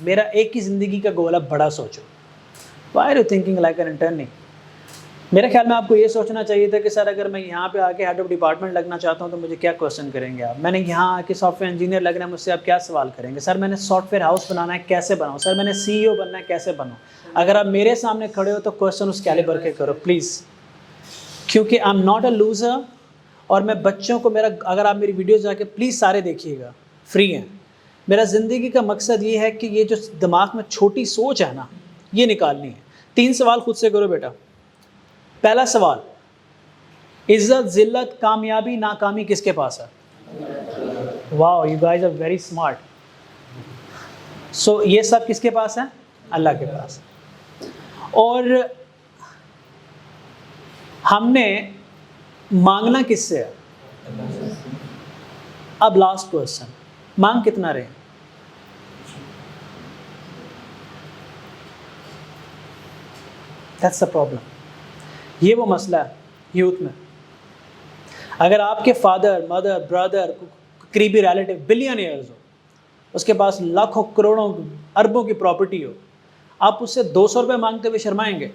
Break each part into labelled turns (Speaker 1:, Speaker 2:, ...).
Speaker 1: میرا ایک ہی زندگی کا گول ہے, بڑا سوچو. Why are you thinking like an attorney? میرے خیال میں آپ کو یہ سوچنا چاہیے تھا کہ سر اگر میں یہاں پہ آ کے ہیڈ آف ڈپارٹمنٹ لگنا چاہتا ہوں تو مجھے کیا کوشچن کریں گے آپ. میں نے یہاں آ کے سافٹ ویئر انجینئر لگنا ہے, مجھ سے آپ کیا سوال کریں گے. سر میں نے سافٹ ویئر ہاؤس بنانا ہے, کیسے بناؤں. سر میں نے CEO بننا ہے, کیسے بناؤں. اگر آپ میرے سامنے کھڑے ہو تو کوشچن اس کیلیبر کے کرو پلیز, کیونکہ I am not a loser. اور میں بچوں کو اگر آپ میری ویڈیوز جا کے پلیز سارے دیکھیے گا, فری ہیں. میرا زندگی کا مقصد یہ ہے کہ یہ جو دماغ میں چھوٹی سوچ ہے نا, یہ نکالنی ہے. 3 سوال خود سے کرو بیٹا. پہلا سوال, عزت, ذلت, کامیابی, ناکامی کس کے پاس ہے؟ Wow, you guys are very smart. So یہ سب کس کے پاس ہے؟ اللہ کے پاس. اور ہم نے مانگنا کس سے ہے؟ اب لاسٹ کوسچن, مانگ کتنا رہے؟ That's the problem. یہ وہ مسئلہ ہے یوتھ میں. اگر آپ کے فادر, مدر, بردر, قریبی ریلیٹیو بلینئرز ہو, اس کے پاس لاکھوں کروڑوں اربوں کی پراپرٹی ہو, آپ اس سے 200 روپے مانگتے ہوئے شرمائیں گے,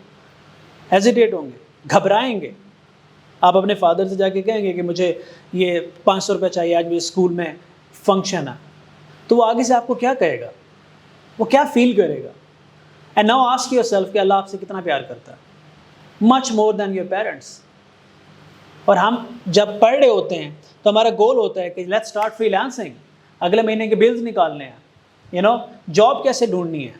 Speaker 1: ہیزیٹیٹ ہوں گے, گھبرائیں گے. آپ اپنے فادر سے جا کے کہیں گے کہ مجھے یہ 500 روپے چاہیے, آج میرے اسکول میں فنکشن ہے, تو وہ آگے سے آپ کو کیا کہے گا, وہ کیا فیل کرے گا؟ And now ask yourself کہ اللہ آپ سے کتنا پیار کرتا ہے. Much more than your parents. اور ہم جب پڑھ رہے ہوتے ہیں تو ہمارا گول ہوتا ہے کہ لیٹس اسٹارٹ فری لانسنگ, اگلے مہینے کے بلز نکالنے ہیں, جاب کیسے ڈھونڈنی ہے,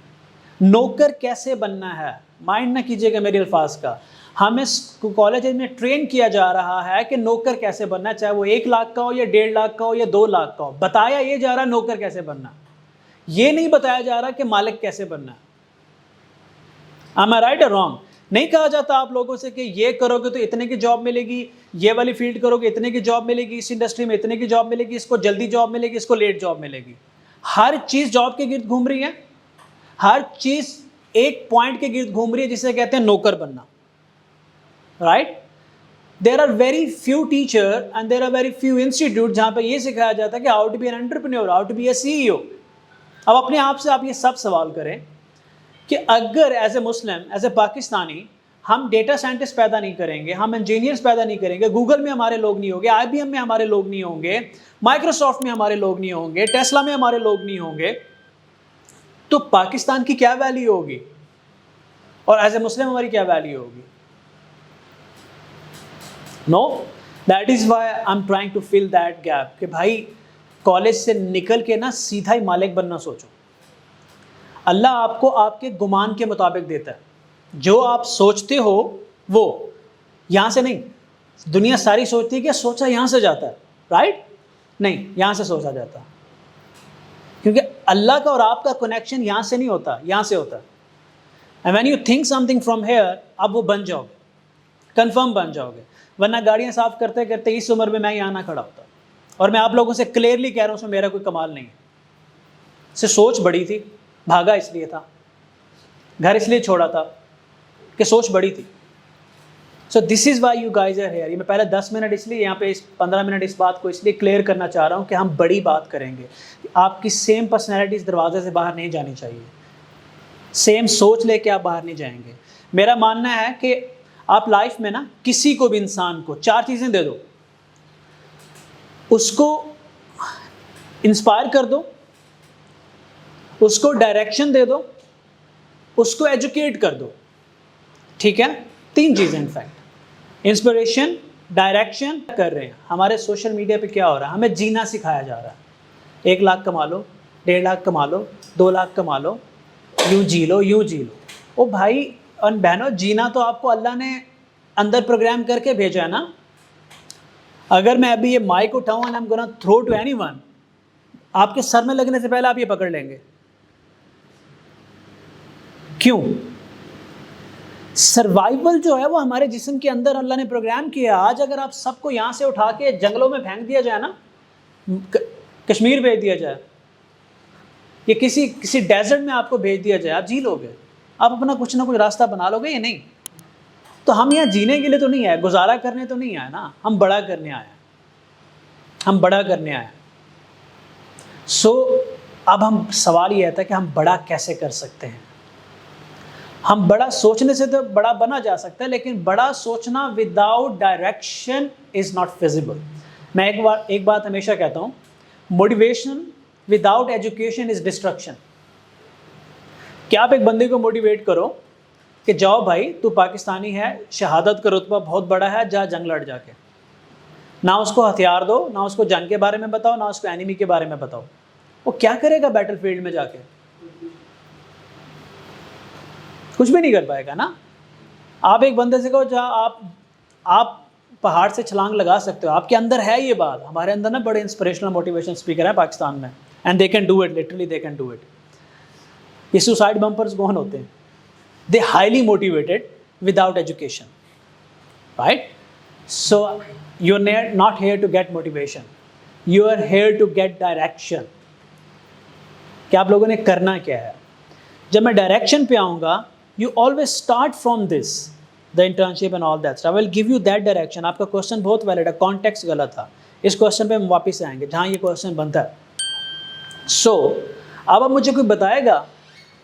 Speaker 1: نوکر کیسے بننا ہے. مائنڈ نہ کیجیے گا میرے الفاظ کا. ہمیں کالج میں ٹرین کیا جا رہا ہے کہ نوکر کیسے بننا ہے, چاہے وہ 1 لاکھ کا ہو یا 1.5 لاکھ کا ہو یا 2 لاکھ کا ہو. بتایا یہ جا رہا ہے نوکر کیسے بننا, یہ نہیں بتایا جا رہا کہ مالک کیسے بننا ہے. Am I right or wrong? نہیں کہا جاتا آپ لوگوں سے کہ یہ کرو گے تو اتنے کی جاب ملے گی, یہ والی فیلڈ کرو گے اتنے کی جاب ملے گی, اس انڈسٹری میں اتنے کی جاب ملے گی, اس کو جلدی جاب ملے گی, اس کو لیٹ جاب ملے گی. ہر چیز جاب کے گرد گھوم رہی ہے, ہر چیز ایک پوائنٹ کے گرد گھوم رہی ہے جسے کہتے ہیں نوکر بننا. Right? There are very few teacher and there are very few institute جہاں پہ یہ سکھایا جاتا ہے کہ how to be an entrepreneur, how to be a CEO. اب اپنے آپ سے آپ یہ سب سوال کریں کہ اگر as a Muslim, as a Pakistani, ہم ڈیٹا سائنٹسٹ پیدا نہیں کریں گے, ہم انجینئرس پیدا نہیں کریں گے, گوگل میں ہمارے لوگ نہیں ہوں گے, IBM میں ہمارے لوگ نہیں ہوں گے, مائکروسافٹ میں ہمارے لوگ نہیں ہوں گے, ٹیسلا میں ہمارے لوگ نہیں ہوں گے, تو پاکستان کی کیا ویلیو ہوگی اور ایز اے مسلم ہماری کیا ویلیو ہوگی؟ No, that is why I am trying to fill that gap کہ بھائی کالج سے نکل کے نا سیدھا ہی مالک بننا سوچو. اللہ آپ کو آپ کے گمان کے مطابق دیتا ہے. جو آپ سوچتے ہو وہ یہاں سے نہیں. دنیا ساری سوچتی ہے کہ سوچا یہاں سے جاتا ہے, رائٹ؟ نہیں, یہاں سے سوچا جاتا ہے, کیونکہ اللہ کا اور آپ کا کنیکشن یہاں سے نہیں ہوتا, یہاں سے ہوتا ہے. And when you think some thing from here, اب وہ بن جاؤ گے, کنفرم بن جاؤ گے. ورنہ گاڑیاں صاف کرتے کرتے اس عمر میں میں یہاں نہ کھڑا ہوتا. اور میں آپ لوگوں سے کلیئرلی کہہ رہا ہوں, اس میں میرا کوئی کمال نہیں ہے. سے سوچ بڑی تھی, بھاگا اس لیے تھا, گھر اس لیے چھوڑا تھا کہ سوچ بڑی تھی. So this is why you guys are here. میں پہلے 10 منٹ اس لیے یہاں پہ 15 منٹ اس بات کو اس لیے کلیئر کرنا چاہ رہا ہوں کہ ہم بڑی بات کریں گے. آپ کی سیم پرسنالٹی اس دروازے سے باہر نہیں جانی چاہیے, سیم سوچ لے کے آپ باہر نہیں جائیں گے. میرا ماننا ہے کہ آپ لائف میں نا کسی کو بھی انسان کو 4 چیزیں دے دو, اس کو انسپائر کر دو, اس کو ڈائریکشن دے دو, اس کو ایجوکیٹ کر دو. ٹھیک ہے, 3 چیزیں انفیکٹ, انسپریشن, ڈائریکشن کر رہے ہیں. ہمارے سوشل میڈیا پہ کیا ہو رہا ہے, ہمیں جینا سکھایا جا رہا ہے. 1 لاکھ کما لو, 1.5 لاکھ کما لو, 2 لاکھ کما لو, یوں جی لو, یوں جی لو. او بھائی اور بہنوں, جینا تو آپ کو اللہ نے اندر پروگرام کر کے بھیجا ہے نا. اگر میں ابھی یہ مائک اٹھاؤں and I'm gonna throw to anyone, آپ کے سر میں لگنے سے پہلے آپ یہ پکڑ لیں گے. کیوں؟ سروائیول جو ہے وہ ہمارے جسم کے اندر اللہ نے پروگرام کیا. آج اگر آپ سب کو یہاں سے اٹھا کے جنگلوں میں پھینک دیا جائے نا, کشمیر بھیج دیا جائے, یا کسی ڈیزرٹ میں آپ کو بھیج دیا جائے, آپ جی لو گے؟ آپ اپنا کچھ نہ کچھ راستہ بنا لو گے یا نہیں؟ تو ہم یہاں جینے کے لیے تو نہیں آئے, گزارا کرنے تو نہیں آئے نا, ہم بڑا کرنے آئے ہیں, ہم بڑا کرنے آئے ہیں. سو اب ہم سوال یہ آتا ہے کہ ہم بڑا کیسے کر سکتے ہیں. ہم بڑا سوچنے سے تو بڑا بنا جا سکتا ہے, لیکن بڑا سوچنا without direction is not feasible. میں ایک بات ہمیشہ کہتا ہوں, motivation without education is destruction. کہ آپ ایک بندے کو موٹیویٹ کرو کہ جاؤ بھائی تو پاکستانی ہے, شہادت کا رتبہ بہت بڑا ہے, جا جنگ لڑ جا کے. نہ اس کو ہتھیار دو, نہ اس کو جنگ کے بارے میں بتاؤ, نہ اس کو اینیمی کے بارے میں بتاؤ. وہ کیا کرے گا بیٹل فیلڈ میں جا کے؟ کچھ بھی نہیں کر پائے گا نا. آپ ایک بندے سے کہو جا آپ پہاڑ سے چھلانگ لگا سکتے ہو, آپ کے اندر ہے یہ بات. ہمارے اندر نا بڑے انسپریشنل موٹیویشن اسپیکر ہیں پاکستان میں, and they can do it, literally they can do it. یہ سوسائڈ بمپرز کون ہوتے ہیں؟ They highly motivated without education, right? So you are not here to get motivation, you are here to get direction. کہ آپ لوگوں نے کرنا کیا ہے. جب میں ڈائریکشن پہ آؤں گا, you always start from this, the internship and all that. I will give you that direction. آپ کا کوشچن بہت ویلڈ ہے, کانٹیکسٹ غلط تھا. اس کوشچن پہ ہم واپس آئیں گے جہاں یہ کوشچن بنتا ہے. سو اب مجھے کوئی بتائے گا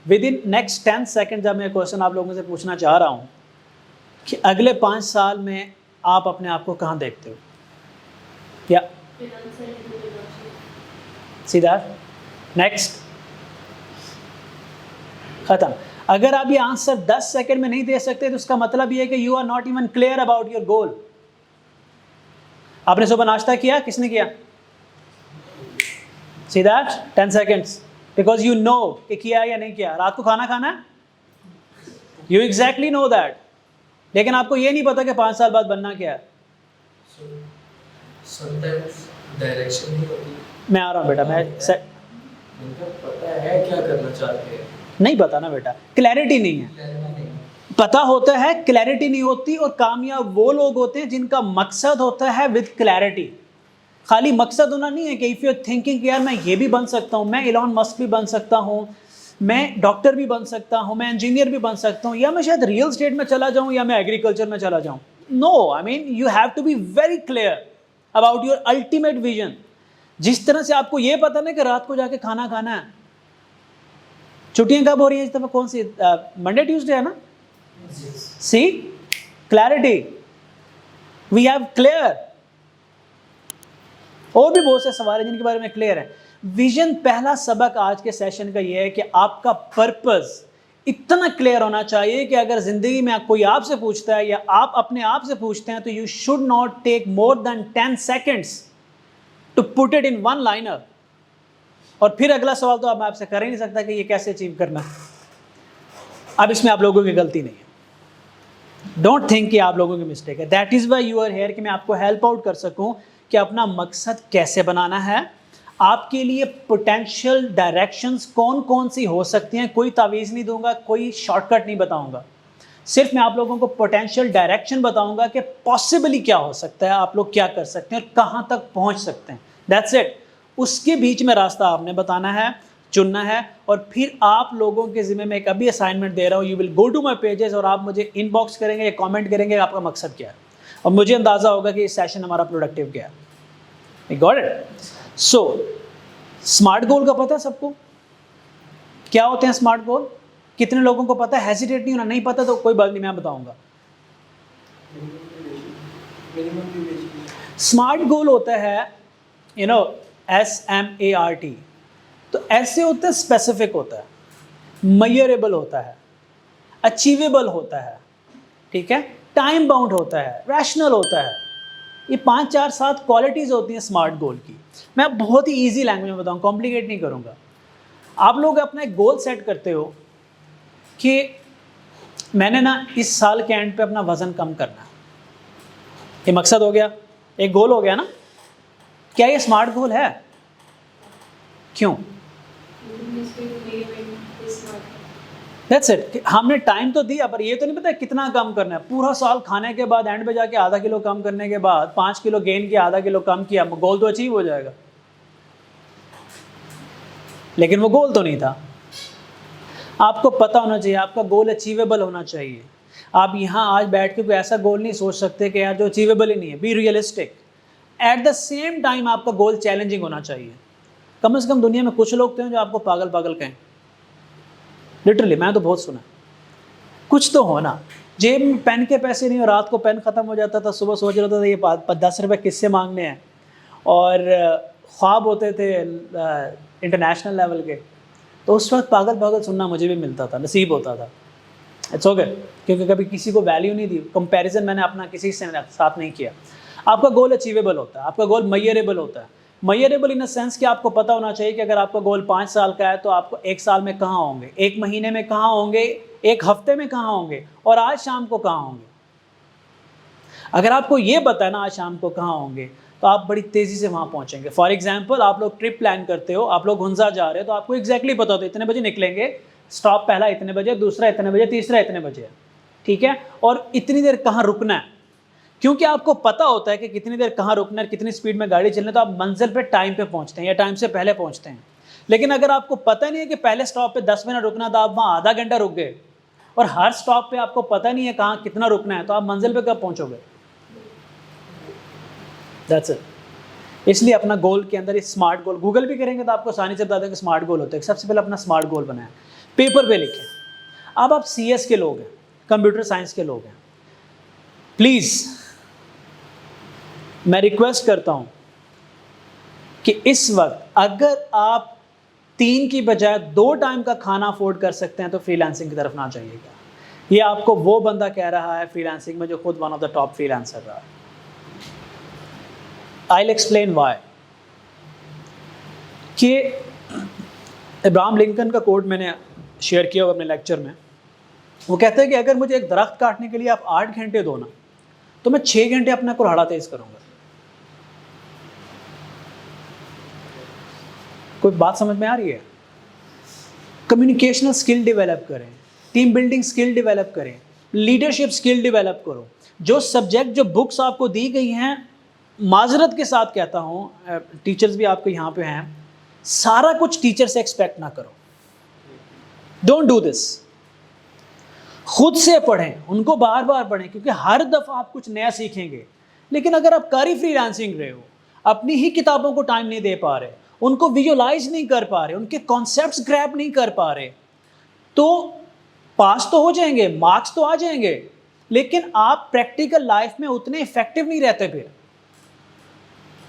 Speaker 1: ود ان نیکسٹ 10 سیکنڈ, جب میں کوشچن آپ لوگوں سے پوچھنا چاہ رہا ہوں کہ اگلے 5 سال میں آپ اپنے آپ کو کہاں دیکھتے ہو؟ یا سیدھا نیکسٹ ختم. اگر آپ یہ آنسر 10 سیکنڈ میں نہیں دے سکتے تو اس کا مطلب یہ ہے کہ you are not even clear about your goal. آپ نے صبح ناشتہ کیا, کس نے کیا؟ See that 10 seconds, because you know کہ کیا یا نہیں کیا. رات کو کھانا کھانا ہے, یو ایگزیکٹلی نو دیٹ, لیکن آپ کو یہ نہیں پتا کہ 5 سال بعد بننا کیا ہے. میں آ رہا ہوں بیٹا, میں
Speaker 2: پتا ہے کیا کرنا چاہتے ہیں,
Speaker 1: نہیں پتا نا بیٹا, کلیئرٹی نہیں ہے. پتا ہوتا ہے, کلیئرٹی نہیں ہوتی. اور کامیاب وہ لوگ ہوتے ہیں جن کا مقصد ہوتا ہے وتھ کلیئرٹی. خالی مقصد ہونا نہیں ہے کہ اف یو آر تھنکنگ کہ یار میں یہ بھی بن سکتا ہوں, میں ایلون مسک بھی بن سکتا ہوں, میں ڈاکٹر بھی بن سکتا ہوں, میں انجینئر بھی بن سکتا ہوں, یا میں شاید ریئل اسٹیٹ میں چلا جاؤں, یا میں ایگریکلچر میں چلا جاؤں. No, I mean you have to be very clear about your ultimate vision. جس طرح سے آپ کو یہ پتا نا کہ رات کو جا کے کھانا کھانا ہے. چھٹیاں کب ہو رہی ہیں اس دفعہ؟ کون سی؟ منڈے ٹیوزڈے ہے نا. سی کلیئرٹی, وی ہیو کلیئر. اور بھی بہت سے سوال ہیں جن کے بارے میں کلیئر ہے. ویژن. پہلا سبق آج کے سیشن کا یہ ہے کہ آپ کا پرپز اتنا کلیئر ہونا چاہیے کہ اگر زندگی میں کوئی آپ سے پوچھتا ہے یا آپ اپنے آپ سے پوچھتے ہیں تو you should not take more than 10 seconds to put it in one liner. اور پھر اگلا سوال تو اب آپ سے کر ہی نہیں سکتا کہ یہ کیسے اچیو کرنا. اب اس میں آپ لوگوں کی غلطی نہیں ہے. ڈونٹ تھنک کہ آپ لوگوں کی مسٹیک ہے. That is why you are here, کہ میں آپ کو ہیلپ آؤٹ کر سکوں کہ اپنا مقصد کیسے بنانا ہے. آپ کے لیے پوٹینشیل ڈائریکشنز کون کون سی ہو سکتی ہیں. کوئی تعویذ نہیں دوں گا, کوئی شارٹ کٹ نہیں بتاؤں گا. صرف میں آپ لوگوں کو پوٹینشیل ڈائریکشن بتاؤں گا کہ پاسبلی کیا ہو سکتا ہے, آپ لوگ کیا کر سکتے ہیں اور کہاں تک پہنچ سکتے ہیں. That's it. اس کے بیچ میں راستہ آپ نے بتانا ہے, چننا ہے. اور پھر آپ لوگوں کے ذمہ میں ایک ابھی اسائنمنٹ دے رہا ہوں, you will go to my pages, اور آپ مجھے ان باکس کریں گے یا کامنٹ کریں گے آپ کا مقصد کیا ہے, اور مجھے اندازہ ہوگا کہ یہ سیشن ہمارا پروڈکٹیو کیا ہے. Got it. سو اسمارٹ گول کا پتہ ہے سب کو کیا ہوتے ہیں اسمارٹ گول؟ کتنے لوگوں کو پتہ ہے؟ ہیزیٹیٹ نہیں ہونا, نہیں پتہ تو کوئی بات نہیں, میں بتاؤں گا. اسمارٹ گول ہوتا ہے SMART. تو ایسے ہوتا ہے, اسپیسیفک ہوتا ہے, میئریبل ہوتا ہے, اچیویبل ہوتا ہے, ٹھیک ہے, ٹائم باؤنڈ ہوتا ہے, ریشنل ہوتا ہے. یہ 5-4-7 کوالٹیز ہوتی ہیں اسمارٹ گول کی. میں بہت ہی ایزی لینگویج میں بتاؤں, کمپلیکیٹ نہیں کروں گا. آپ لوگ اپنا ایک گول سیٹ کرتے ہو کہ میں نے نا اس سال کے اینڈ پہ اپنا وزن کم کرنا ہے. یہ مقصد ہو گیا, ایک گول ہو گیا نا. کیا یہ اسمارٹ گول ہے؟ کیوں؟ That's it. ہم نے ٹائم تو دیا, پر یہ تو نہیں پتا کتنا کم کرنا ہے. پورا سال کھانے کے بعد اینڈ پہ جا کے آدھا کلو کم کرنے کے بعد 5 کلو گین کیا, آدھا کلو کم کیا, گول تو اچیو ہو جائے گا, لیکن وہ گول تو نہیں تھا. آپ کو پتہ ہونا چاہیے, آپ کا گول اچیویبل ہونا چاہیے. آپ یہاں آج بیٹھ کے کوئی ایسا گول نہیں سوچ سکتے کہ یار جو اچیویبل ہی نہیں ہے. Be realistic. At the same time آپ کا گول چیلنجنگ ہونا چاہیے. کم از کم دنیا میں کچھ لوگ تو ہیں جو آپ کو پاگل پاگل کہیں. لٹرلی میں تو بہت سنا. کچھ تو ہونا. جیب میں پین کے پیسے نہیں اور رات کو پین ختم ہو جاتا تھا, صبح سوچ رہا تھا یہ 10 روپے کس سے مانگنے ہیں, اور خواب ہوتے تھے انٹرنیشنل لیول کے. تو اس وقت پاگل پاگل سننا مجھے بھی ملتا تھا, نصیب ہوتا تھا. اٹس اوکے, کیونکہ کبھی کسی کو ویلیو نہیں دی, کمپیریزن میں نے اپنا کسی سے ساتھ نہیں کیا. آپ کا گول اچیویبل ہوتا ہے, آپ کا گول میئریبل ہوتا ہے. میئریبل ان اے سینس کہ آپ کو پتہ ہونا چاہیے کہ اگر آپ کا گول 5 سال کا ہے تو آپ کو 1 سال میں کہاں ہوں گے, 1 مہینے میں کہاں ہوں گے, 1 ہفتے میں کہاں ہوں گے, اور آج شام کو کہاں ہوں گے. اگر آپ کو یہ پتہ ہے نا آج شام کو کہاں ہوں گے, تو آپ بڑی تیزی سے وہاں پہنچیں گے. فار ایگزامپل, آپ لوگ ٹرپ پلان کرتے ہو, آپ لوگ ہنزا جا رہے ہو, تو آپ کو ایگزیکٹلی پتہ ہوتا ہے اتنے بجے نکلیں گے, اسٹاپ پہلا اتنے بجے, دوسرا اتنے بجے, تیسرا اتنے بجے, ٹھیک ہے, اور اتنی دیر کہاں رکنا ہے. کیونکہ آپ کو پتہ ہوتا ہے کہ کتنی دیر کہاں رکنا ہے, کتنی سپیڈ میں گاڑی چلنا ہے, تو آپ منزل پہ ٹائم پہ پہنچتے ہیں یا ٹائم سے پہلے پہنچتے ہیں. لیکن اگر آپ کو پتہ نہیں ہے کہ پہلے سٹاپ پہ 10 منٹ رکنا تھا, آپ وہاں آدھا گھنٹہ رک گئے, اور ہر سٹاپ پہ آپ کو پتہ نہیں ہے کہاں کتنا رکنا ہے, تو آپ منزل پہ کب پہنچو گے؟ That's it. اس لیے اپنا گول کے اندر اسمارٹ گول, گوگل بھی کریں گے تو آپ کو آسانی سے بتا دیں کہ اسمارٹ گول ہوتے ہیں. سب سے پہلے اپنا اسمارٹ گول بنائیں, پیپر پہ لکھیں. اب آپ CS کے لوگ ہیں, کمپیوٹر سائنس کے لوگ ہیں, پلیز میں ریکویسٹ کرتا ہوں کہ اس وقت اگر آپ 3 کی بجائے 2 ٹائم کا کھانا افورڈ کر سکتے ہیں تو فری لانسنگ کی طرف نہ جائیے گا. یہ آپ کو وہ بندہ کہہ رہا ہے فری لانسنگ میں جو خود one of the top free lancer رہا ہے. I'll explain why. کہ ابراہم لنکن کا کوٹ میں نے شیئر کیا ہوا اپنے لیکچر میں. وہ کہتے ہیں کہ اگر مجھے ایک درخت کاٹنے کے لیے آپ 8 گھنٹے دو نا, تو میں 6 گھنٹے اپنا کلہاڑا تیز کروں گا. کوئی بات سمجھ میں آ رہی ہے؟ کمیونیکیشنل سکل ڈیولپ کریں, ٹیم بلڈنگ سکل ڈیولپ کریں, لیڈرشپ سکل ڈیولپ کرو. جو سبجیکٹ, جو بکس آپ کو دی گئی ہیں, معذرت کے ساتھ کہتا ہوں, ٹیچرز بھی آپ کو یہاں پہ ہیں, سارا کچھ ٹیچر سے ایکسپیکٹ نہ کرو. Don't do this. خود سے پڑھیں, ان کو بار بار پڑھیں, کیونکہ ہر دفعہ آپ کچھ نیا سیکھیں گے. لیکن اگر آپ کاری فری لانسنگ رہے ہو, اپنی ہی کتابوں کو ٹائم نہیں دے پا رہے, ان کو ویژولائز نہیں کر پا رہے, ان کے کانسیپٹس گریب نہیں کر پا رہے, تو پاس تو ہو جائیں گے, مارکس تو آ جائیں گے, لیکن آپ پریکٹیکل لائف میں اتنے افیکٹو نہیں رہتے. پھر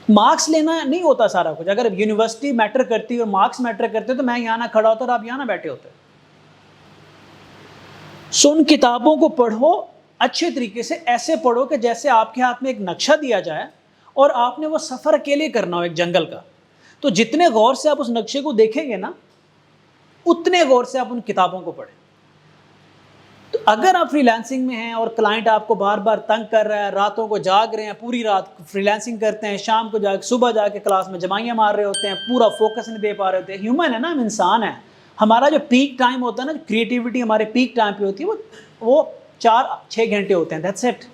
Speaker 1: مارکس لینا نہیں ہوتا سارا کچھ. اگر یونیورسٹی میٹر کرتی اور مارکس میٹر کرتے تو میں یہاں نہ کھڑا ہوتا اور آپ یہاں نہ بیٹھے ہوتے. سو ان کتابوں کو پڑھو اچھے طریقے سے, ایسے پڑھو کہ جیسے آپ کے ہاتھ میں ایک نقشہ دیا جائے اور آپ نے وہ سفر اکیلے کرنا ہو ایک جنگل کا. تو جتنے غور سے آپ اس نقشے کو دیکھیں گے نا, اتنے غور سے آپ ان کتابوں کو پڑھیں. تو اگر آپ فری لانسنگ میں ہیں اور کلائنٹ آپ کو بار بار تنگ کر رہا ہے, راتوں کو جاگ رہے ہیں, پوری رات فری لانسنگ کرتے ہیں, شام کو صبح جا کے کلاس میں جمائیاں مار رہے ہوتے ہیں, پورا فوکس نہیں دے پا رہے ہوتے ہیں. ہیومن ہے نا, ہم انسان ہیں. ہمارا جو پیک ٹائم ہوتا ہے نا, کریٹیوٹی ہمارے پیک ٹائم پہ ہوتی ہے, وہ 4-6 گھنٹے ہوتے ہیں. That's it.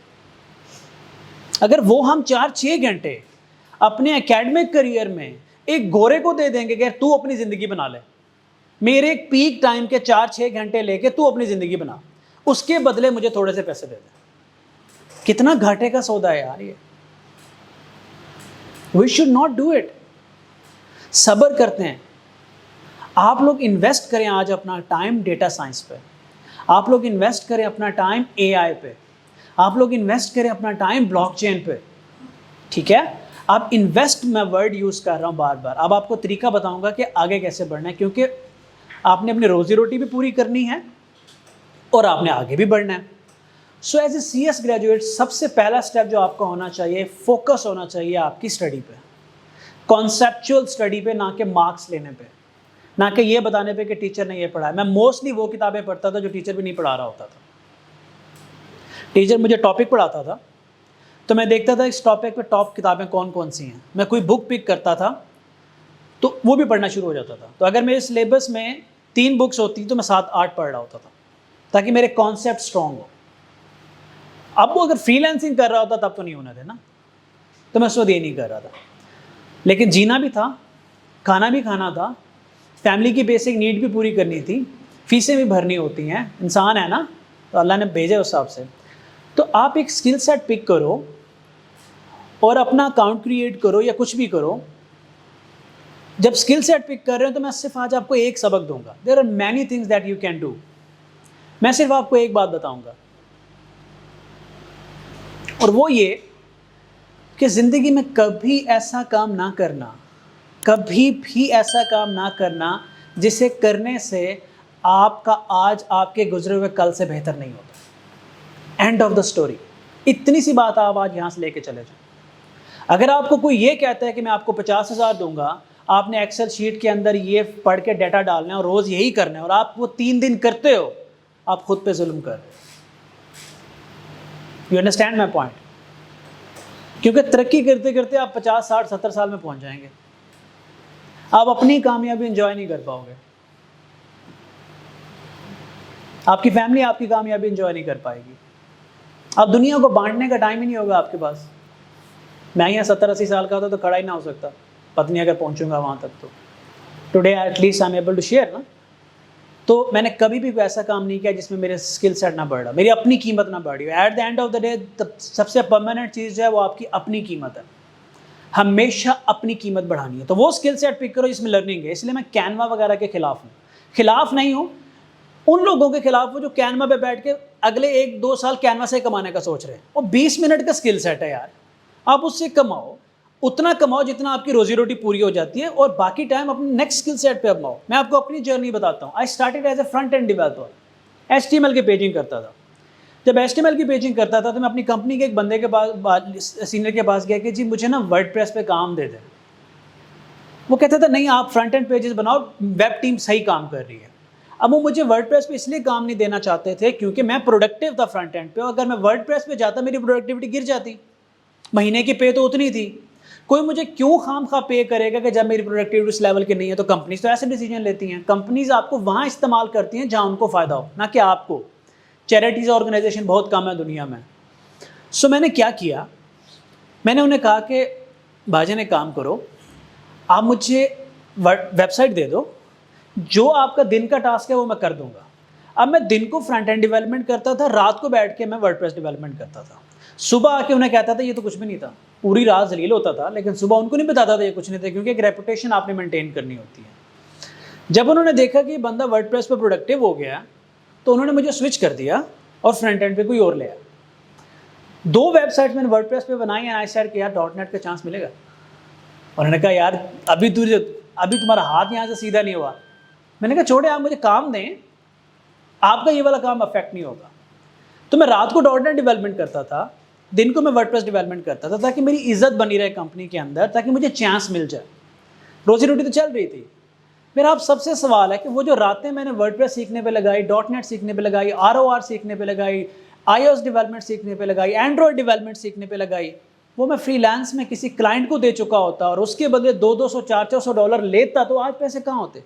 Speaker 1: اگر وہ ہم 4-6 گھنٹے اپنے اکیڈمک کریئر میں ایک گورے کو دے دیں گے کہ تو اپنی زندگی بنا لے, میرے پیک ٹائم کے 4-6 گھنٹے لے کے تو اپنی زندگی بنا, اس کے بدلے مجھے تھوڑے سے پیسے دے دیں, کتنا گھاٹے کا سودا ہے یار یہ. We should not do it. صبر کرتے ہیں. آپ لوگ انویسٹ کریں آج اپنا ٹائم ڈیٹا سائنس پہ, آپ لوگ انویسٹ کریں اپنا ٹائم AI پہ, آپ لوگ انویسٹ کریں اپنا ٹائم بلاک چین پہ, ٹھیک ہے. اب انویسٹ میں ورڈ یوز کر رہا ہوں بار بار. اب آپ کو طریقہ بتاؤں گا کہ آگے کیسے بڑھنا ہے, کیونکہ آپ نے اپنی روزی روٹی بھی پوری کرنی ہے اور آپ نے آگے بھی بڑھنا ہے. So as a CS graduate, سب سے پہلا سٹیپ جو آپ کا ہونا چاہیے, فوکس ہونا چاہیے آپ کی اسٹڈی پہ, کانسیپچول اسٹڈی پہ, نہ کہ مارکس لینے پہ, نہ کہ یہ بتانے پہ کہ ٹیچر نے یہ پڑھایا. میں موسٹلی وہ کتابیں پڑھتا تھا جو ٹیچر بھی نہیں پڑھا رہا ہوتا تھا. ٹیچر مجھے ٹاپک پڑھاتا تھا تو میں دیکھتا تھا اس ٹاپک پہ ٹاپ کتابیں کون کون سی ہیں. میں کوئی بک پک کرتا تھا تو وہ بھی پڑھنا شروع ہو جاتا تھا. تو اگر میرے سلیبس میں 3 بکس ہوتی تو میں 7-8 پڑھ رہا ہوتا تھا, تاکہ میرے کانسیپٹ اسٹرانگ ہو. اب وہ اگر فری لانسنگ کر رہا ہوتا تب تو نہیں ہونا تھا نا, تو میں اس وقت یہ نہیں کر رہا تھا. لیکن جینا بھی تھا, کھانا بھی کھانا تھا, فیملی کی بیسک نیڈ بھی پوری کرنی تھی, فیسیں بھی بھرنی ہوتی ہیں, انسان ہے نا, تو اللہ نے بھیجے اس حساب سے. تو آپ ایک اسکل سیٹ پک کرو اور اپنا اکاؤنٹ کریٹ کرو یا کچھ بھی کرو, جب اسکل سیٹ پک کر رہے ہیں تو میں صرف آج آپ کو ایک سبق دوں گا. There are many things that you can do. میں صرف آپ کو ایک بات بتاؤں گا, اور وہ یہ کہ زندگی میں کبھی ایسا کام نہ کرنا, کبھی بھی ایسا کام نہ کرنا جسے کرنے سے آپ کا آج آپ کے گزرے ہوئے کل سے بہتر نہیں ہوتا. And of the story. اتنی سی بات آپ آج یہاں سے لے کے چلے جائیں. اگر آپ کو کوئی یہ کہتا ہے کہ میں آپ کو 50,000 دوں گا, آپ نے ایکسل شیٹ کے اندر یہ پڑھ کے ڈیٹا ڈالنا ہے اور روز یہی کرنا ہے, اور آپ وہ 3 دن کرتے ہو, آپ خود پہ ظلم کر رہے ہو. You understand my point? کیونکہ ترقی کرتے کرتے آپ 50, 60, 70 سال میں پہنچ جائیں گے. آپ اپنی کامیابی انجوائے نہیں کر پاؤ گے, آپ کی فیملی آپ کی کامیابی انجوائے نہیں کر پائے گی. اب دنیا کو بانٹنے کا ٹائم ہی نہیں ہوگا آپ کے پاس. میں یہاں 70, 80 سال کا ہوتا تو کھڑا ہی نہ ہو سکتا, پتنی اگر پہنچوں گا وہاں تک. تو today at least I am able to share نا. تو میں نے کبھی بھی کوئی ایسا کام نہیں کیا جس میں میرے اسکل سیٹ نہ بڑھ رہا, میری اپنی قیمت نہ بڑھی ہو. At the end of the day سب سے پرماننٹ چیز جو ہے وہ آپ کی اپنی قیمت ہے. ہمیشہ اپنی قیمت بڑھانی ہے. تو وہ اسکل سیٹ پک کرو جس میں لرننگ ہے. اس لیے میں کینوا وغیرہ کے خلاف نہیں ہوں. ان لوگوں کے خلاف ہوں جو کینوا پہ بیٹھ کے اگلے 1-2 سال کینوا سے کمانے کا سوچ رہے ہیں. وہ 20 منٹ کا اسکل سیٹ ہے یار, آپ اس سے کماؤ, اتنا کماؤ جتنا آپ کی روزی روٹی پوری ہو جاتی ہے, اور باقی ٹائم اپنے نیکسٹ اسکل سیٹ پہ اپناؤ. میں آپ کو اپنی جرنی بتاتا ہوں. I started as a front end developer. HTML کی پیجنگ کرتا تھا. جب HTML کی پیجنگ کرتا تھا تو میں اپنی کمپنی کے ایک بندے کے پاس, سینئر کے پاس گیا کہ جی مجھے نا ورڈ پریس پہ کام دے دیں. وہ کہتا تھا نہیں, آپ فرنٹ اینڈ پیجز بناؤ, ویب ٹیم صحیح کام کر رہی ہے. اب وہ مجھے ورڈ پریس پہ اس لیے کام نہیں دینا چاہتے تھے کیونکہ میں پروڈکٹیو تھا فرنٹ اینڈ پہ. اگر میں ورڈ پریس پہ جاتا میری پروڈکٹیوٹی گر جاتی. مہینے کی پے تو اتنی تھی. کوئی مجھے کیوں خام خواہ پے کرے گا کہ جب میری پروڈکٹیوٹی اس لیول کی نہیں ہے. تو کمپنیز تو ایسے ڈیسیجن لیتی ہیں. کمپنیز آپ کو وہاں استعمال کرتی ہیں جہاں ان کو فائدہ ہو, نہ کہ آپ کو. چیریٹیز آرگنائزیشن بہت کم ہے دنیا میں. سو میں نے کیا کیا, میں نے انہیں کہا کہ بھائی جان ایک کام کرو, آپ مجھے ویب سائٹ دے دو, جو آپ کا دن کا ٹاسک ہے وہ میں کر دوں گا. اب میں دن کو فرنٹ اینڈ ڈیولپمنٹ کرتا تھا, رات کو بیٹھ کے میں ورڈ پریس ڈیولپمنٹ کرتا تھا. صبح آ کے انہیں کہتا تھا یہ تو کچھ بھی نہیں تھا, پوری رات ذلیل ہوتا تھا, لیکن صبح ان کو نہیں بتاتا تھا یہ کچھ نہیں تھا, کیونکہ ایک ریپوٹیشن آپ نے مینٹین کرنی ہوتی ہے. جب انہوں نے دیکھا کہ یہ بندہ ورڈ پریس پہ پروڈکٹیو ہو گیا تو انہوں نے مجھے سوئچ کر دیا اور فرنٹ اینڈ پہ کوئی اور لیا. 2 ویب سائٹس میں نے ورڈ پریس پہ بنائی ہیں. آئی سیڈ کہ یار ڈاٹ نیٹ کا چانس ملے گا. انہوں نے کہا یار ابھی تمہارا ہاتھ یہاں سے سیدھا نہیں ہوا. میں نے کہا چھوڑے, آپ مجھے کام دیں, آپ کا یہ والا کام افیکٹ نہیں ہوگا. تو میں رات کو ڈاٹ نیٹ ڈیولپمنٹ کرتا تھا, دن کو میں ورڈ پریس ڈیولپمنٹ کرتا تھا, تاکہ میری عزت بنی رہے کمپنی کے اندر, تاکہ مجھے چانس مل جائے. روزی روٹی تو چل رہی تھی. میرا آپ سب سے سوال ہے کہ وہ جو راتیں میں نے ورڈ پریس سیکھنے پہ لگائی, ڈاٹ نیٹ سیکھنے پہ لگائی, ROR سیکھنے پہ لگائی, iOS ڈیولپمنٹ سیکھنے پہ لگائی, اینڈرائڈ ڈیولپمنٹ سیکھنے پہ لگائی, وہ میں فری لانس میں کسی کلائنٹ کو دے چکا ہوتا اور اس کے بدلے $200, $400 $400 لیتا, تو آج پیسے کہاں ہوتے.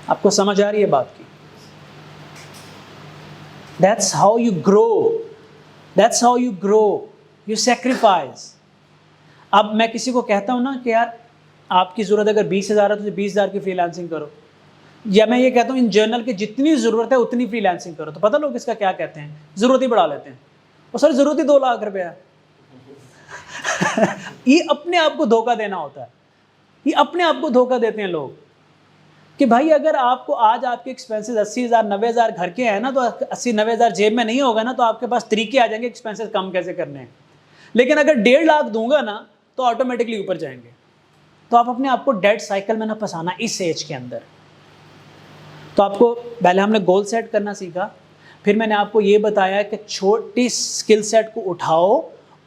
Speaker 1: آپ کو سمجھ آ رہی ہے بات کی؟ That's how you grow. That's how you grow. You sacrifice. اب میں کسی کو کہتا ہوں نا کہ یار آپ کی ضرورت اگر 20,000 ہے تو 20,000 کی فری لانسنگ کرو, یا میں یہ کہتا ہوں ان جرنل کی جتنی ضرورت ہے اتنی فری لانسنگ کرو, تو پتہ لوگ اس کا کیا کہتے ہیں, ضرورت ہی بڑھا لیتے ہیں. اور سر ضرورت ہی 2 لاکھ روپے ہے. یہ اپنے آپ کو دھوکہ دینا ہوتا ہے. یہ اپنے آپ کو دھوکہ دیتے ہیں لوگ کہ بھائی اگر آپ کو آج آپ کے ایکسپینسز 80,000 90,000 گھر کے ہیں نا, تو 80-90,000 جیب میں نہیں ہوگا نا, تو آپ کے پاس طریقے آ جائیں گے ایکسپینسز کم کیسے کرنے ہیں. لیکن اگر 1.5 لاکھ دوں گا نا تو آٹومیٹکلی اوپر جائیں گے. تو آپ اپنے آپ کو ڈیڈ سائیکل میں نہ پھنسانا اس ایج کے اندر. تو آپ کو پہلے ہم نے گول سیٹ کرنا سیکھا, پھر میں نے آپ کو یہ بتایا کہ چھوٹی اسکل سیٹ کو اٹھاؤ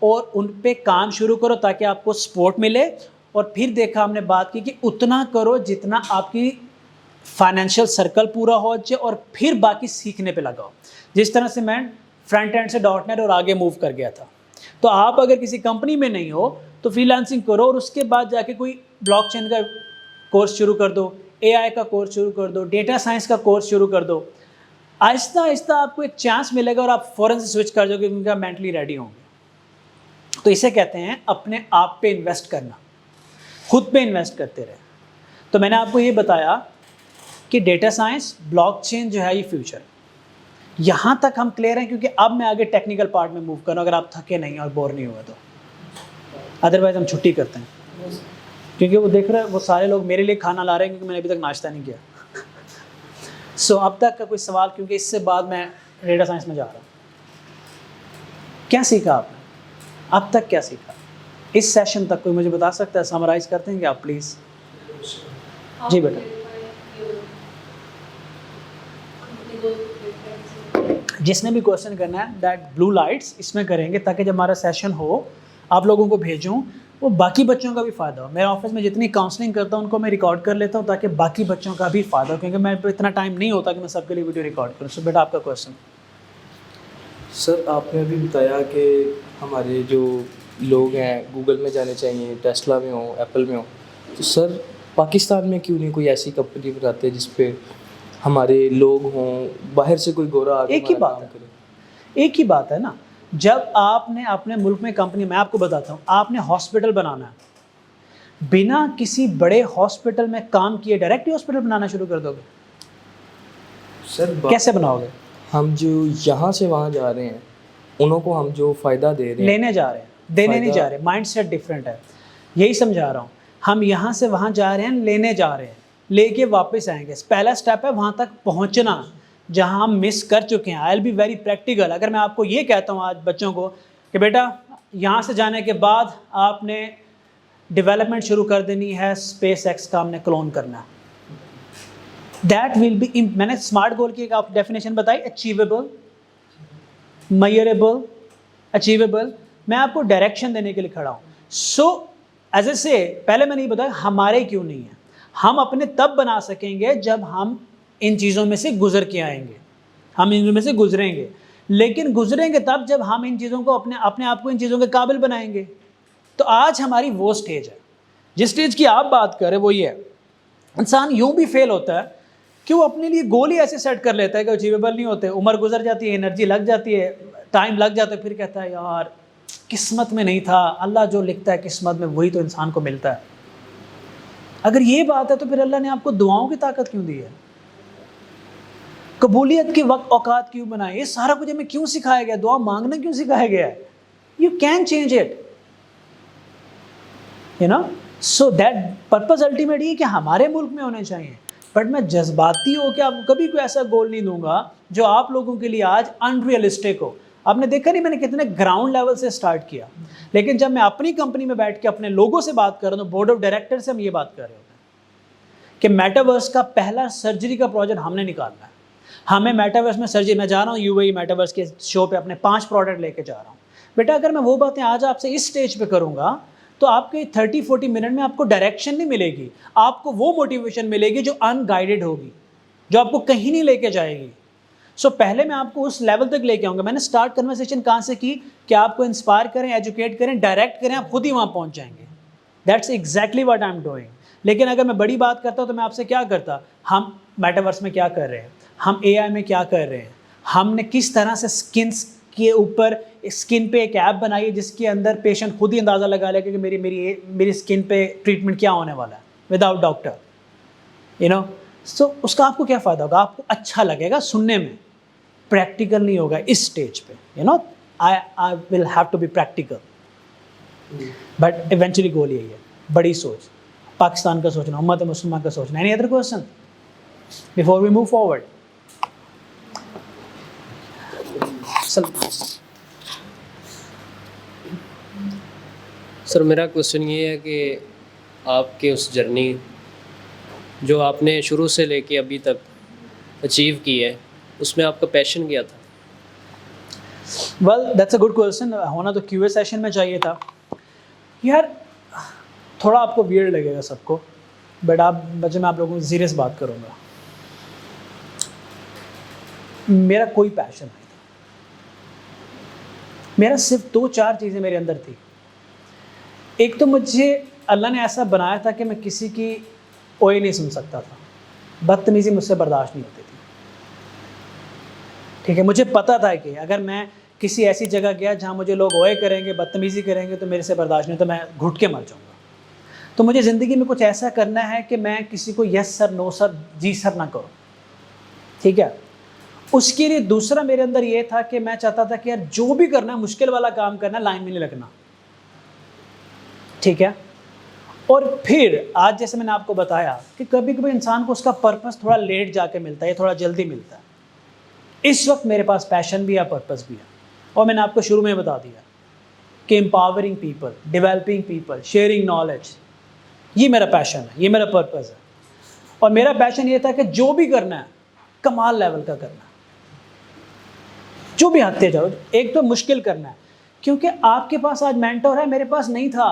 Speaker 1: اور ان پہ کام شروع کرو تاکہ آپ کو سپورٹ ملے, اور پھر دیکھا ہم نے بات کی کہ اتنا کرو جتنا آپ کی فائنینشیل سرکل پورا ہو جائے, اور پھر باقی سیکھنے پہ لگاؤ. جس طرح سے میں فرنٹ اینڈ سے ڈاٹ نیٹ اور آگے موو کر گیا تھا. تو آپ اگر کسی کمپنی میں نہیں ہو تو فری لانسنگ کرو, اور اس کے بعد جا کے کوئی بلاک چین کا کورس شروع کر دو, AI کا کورس شروع کر دو, ڈیٹا سائنس کا کورس شروع کر دو. آہستہ آہستہ آپ کو ایک چانس ملے گا اور آپ فوراً سے سوئچ کر جاؤ گے کیونکہ آپ مینٹلی ریڈی ہوں گے. تو اسے کہتے ہیں اپنے آپ پہ انویسٹ کرنا, خود پہ انویسٹ کرتے رہے. تو میں نے آپ کو یہ بتایا کہ ڈیٹا سائنس, بلاک چین جو ہے یہ فیوچر. یہاں تک ہم کلیئر ہیں, کیونکہ اب میں آگے ٹیکنیکل پارٹ میں موو کروں, اگر آپ تھکے نہیں اور بور نہیں ہوئے تو, ادروائز ہم چھٹی کرتے ہیں. کیونکہ وہ دیکھ رہے ہیں وہ سارے لوگ میرے لیے کھانا لا رہے ہیں کیونکہ میں نے ابھی تک ناشتہ نہیں کیا. سو اب تک کا کوئی سوال, کیونکہ اس سے بعد میں ڈیٹا سائنس میں جا رہا ہوں. کیا سیکھا آپ نے اب تک, کیا سیکھا اس سیشن تک؟ کوئی مجھے بتا سکتا ہے؟ سمرائز کرتے ہیں کہ آپ پلیز. جی بیٹا. جس نے بھی کوشچن کرنا ہے دیٹ بلو لائٹس اس میں کریں گے تاکہ جب ہمارا سیشن ہو آپ لوگوں کو بھیجوں وہ باقی بچوں کا بھی فائدہ ہو. میرے آفس میں جتنی کاؤنسلنگ کرتا ہوں ان کو میں ریکارڈ کر لیتا ہوں تاکہ باقی بچوں کا بھی فائدہ ہو, کیونکہ میں اتنا ٹائم نہیں ہوتا کہ میں سب کے لیے ویڈیو ریکارڈ کروں. سو بیٹا آپ کا کوشچن.
Speaker 2: سر آپ نے ابھی بتایا کہ ہمارے جو لوگ ہیں گوگل میں جانے چاہیے, ٹیسلا میں ہوں, ایپل میں ہوں, تو سر پاکستان میں کیوں نہیں کوئی ایسی کمپنی بناتے جس پہ ہمارے لوگ ہوں, باہر سے کوئی گورا آ کے
Speaker 1: ایک ہی
Speaker 2: ہمارا
Speaker 1: بات
Speaker 2: کام
Speaker 1: ہے,
Speaker 2: کرے؟
Speaker 1: ایک ہی بات ہے نا. جب آپ نے اپنے ملک میں کمپنی, میں آپ کو بتاتا ہوں, آپ نے ہاسپٹل بنانا ہے, بنا کسی بڑے ہاسپٹل میں کام کیے ڈائریکٹ ہی ہاسپٹل بنانا شروع کر دو گے؟
Speaker 2: سر
Speaker 1: کیسے بناؤ گے؟
Speaker 2: ہم جو یہاں سے وہاں جا رہے ہیں انہوں کو ہم جو فائدہ دے رہے ہیں,
Speaker 1: لینے جا رہے ہیں, دینے نہیں جا رہے. مائنڈ سیٹ ڈفرینٹ ہے, یہی سمجھا رہا ہوں. ہم یہاں سے وہاں جا رہے ہیں, لینے جا رہے ہیں, لے کے واپس آئیں گے. پہلا سٹیپ ہے وہاں تک پہنچنا جہاں ہم مس کر چکے ہیں. آئی ول بی ویری پریکٹیکل. اگر میں آپ کو یہ کہتا ہوں آج بچوں کو کہ بیٹا یہاں سے جانے کے بعد آپ نے ڈیولپمنٹ شروع کر دینی ہے اسپیس ایکس کا, ہم نے کلون کرنا ہے, دیٹ ول بی. میں نے اسمارٹ گول کی ایک آپ ڈیفینیشن بتائی, اچیویبل, میئریبل, اچیویبل. میں آپ کو ڈائریکشن دینے کے لیے کھڑا ہوں. سو ایز اے سے پہلے میں نہیں بتایا ہمارے کیوں نہیں ہے. ہم اپنے تب بنا سکیں گے جب ہم ان چیزوں میں سے گزر کے آئیں گے, ہم ان چیزوں میں سے گزریں گے. لیکن گزریں گے تب جب ہم ان چیزوں کو اپنے آپ کو ان چیزوں کے قابل بنائیں گے. تو آج ہماری وہ سٹیج ہے. جس سٹیج کی آپ بات کر رہے وہ یہ ہے, انسان یوں بھی فیل ہوتا ہے کہ وہ اپنے لیے گول ہی ایسے سیٹ کر لیتا ہے کہ اچیویبل نہیں ہوتے. عمر گزر جاتی ہے, انرجی لگ جاتی ہے, ٹائم لگ جاتا ہے, پھر کہتا ہے یار قسمت میں نہیں تھا. اللہ جو لکھتا ہے قسمت میں وہی تو انسان کو ملتا ہے. اگر یہ بات ہے تو پھر اللہ نے آپ کو دعاؤں کی طاقت کیوں دی ہے, قبولیت کے وقت اوقات کیوں بنائے, یہ سارا کچھ ہمیں کیوں سکھایا گیا, دعا مانگنا کیوں سکھایا گیا ہے. You can change it, you know. So that purpose ultimate یہ کہ ہمارے ملک میں ہونے چاہیے. بٹ میں جذباتی ہو کہ آپ کبھی کوئی ایسا گول نہیں دوں گا جو آپ لوگوں کے لیے آج ان ریئلسٹک ہو. آپ نے دیکھا نہیں میں نے کتنے گراؤنڈ لیول سے سٹارٹ کیا, لیکن جب میں اپنی کمپنی میں بیٹھ کے اپنے لوگوں سے بات کر رہا ہوں, بورڈ آف ڈائریکٹر سے ہم یہ بات کر رہے ہوتے ہیں کہ میٹاورس کا پہلا سرجری کا پروجیکٹ ہم نے نکالنا ہے. ہمیں میٹاورس میں سرجری, میں جا رہا ہوں یو اے ای میٹاورس کے شو پہ, اپنے 5 پروڈکٹ لے کے جا رہا ہوں. بیٹا اگر میں وہ باتیں آج آپ سے اس سٹیج پہ کروں گا تو آپ کے 30-40 منٹ میں آپ کو ڈائریکشن نہیں ملے گی, آپ کو وہ موٹیویشن ملے گی جو ان گائیڈڈ ہوگی, جو آپ کو کہیں نہیں لے کے جائے گی. سو پہلے میں آپ کو اس لیول تک لے کے آؤں گا. میں نے سٹارٹ کنورسیشن کہاں سے کی کہ آپ کو انسپائر کریں, ایجوکیٹ کریں, ڈائریکٹ کریں, آپ خود ہی وہاں پہنچ جائیں گے. That's exactly what I am doing. لیکن اگر میں بڑی بات کرتا ہوں تو میں آپ سے کیا کرتا, ہم میٹاورس میں کیا کر رہے ہیں, ہم اے آئی میں کیا کر رہے ہیں, ہم نے کس طرح سے سکنس کے اوپر اسکن پہ ایک ایپ بنائی ہے جس کے اندر پیشنٹ خود ہی اندازہ لگا لے کہ میری اسکن پہ ٹریٹمنٹ کیا ہونے والا ہے وداؤٹ ڈاکٹر, یو نو. سو اس کا آپ کو کیا فائدہ ہوگا, آپ کو اچھا لگے گا سننے میں, پریکٹیکل نہیں ہوگا اس سٹیج پہ, you know. I will have to be practical, but eventually goal یہی ہے, بڑی سوچ, پاکستان کا سوچنا, امت مسلمہ کا سوچنا. Any other question before we move forward?
Speaker 3: Sir میرا کوشچن یہ ہے کہ آپ کے اس جرنی جو آپ نے شروع سے لے کے ابھی تک اچیو کی ہے اس میں آپ کا پیشن کیا تھا؟
Speaker 1: Well that's a good question. ہونا تو کیو اے سیشن میں چاہیے تھا. یار تھوڑا آپ کو ویئرڈ لگے گا سب کو, بٹ میں آپ لوگوں کو سیریس بات کروں گا. میرا کوئی پیشن نہیں تھا, میرا صرف 2-4 چیزیں میرے اندر تھی. ایک تو مجھے اللہ نے ایسا بنایا تھا کہ میں کسی کی اوئے نہیں سن سکتا تھا, بدتمیزی مجھ سے برداشت نہیں ہوتی تھی. ٹھیک ہے, مجھے پتا تھا کہ اگر میں کسی ایسی جگہ گیا جہاں مجھے لوگ اوئے کریں گے, بدتمیزی کریں گے, تو میرے سے برداشت نہیں, تو میں گھٹ کے مر جاؤں گا. تو مجھے زندگی میں کچھ ایسا کرنا ہے کہ میں کسی کو یس سر, نو سر, جی سر نہ کروں. ٹھیک ہے. اس کے لیے دوسرا میرے اندر یہ تھا کہ میں چاہتا تھا کہ یار جو بھی کرنا ہے, مشکل والا کام کرنا ہے, لائن میں نہیں لگنا. ٹھیک ہے. اور پھر آج جیسے میں نے آپ کو بتایا کہ کبھی کبھی انسان کو اس کا پرپس تھوڑا لیٹ جا کے ملتا ہے، تھوڑا جلدی ملتا ہے۔ اس وقت میرے پاس پیشن بھی ہے، پرپس بھی ہے، اور میں نے آپ کو شروع میں بتا دیا کہ empowering people, developing people, sharing knowledge, یہ میرا پیشن ہے، یہ میرا پرپس ہے۔ اور میرا پیشن یہ تھا کہ جو بھی کرنا ہے کمال لیول کا کرنا ہے، جو بھی ہاتھتے جاؤ، ایک تو مشکل کرنا ہے، کیونکہ آپ کے پاس آج مینٹور ہے، میرے پاس نہیں تھا،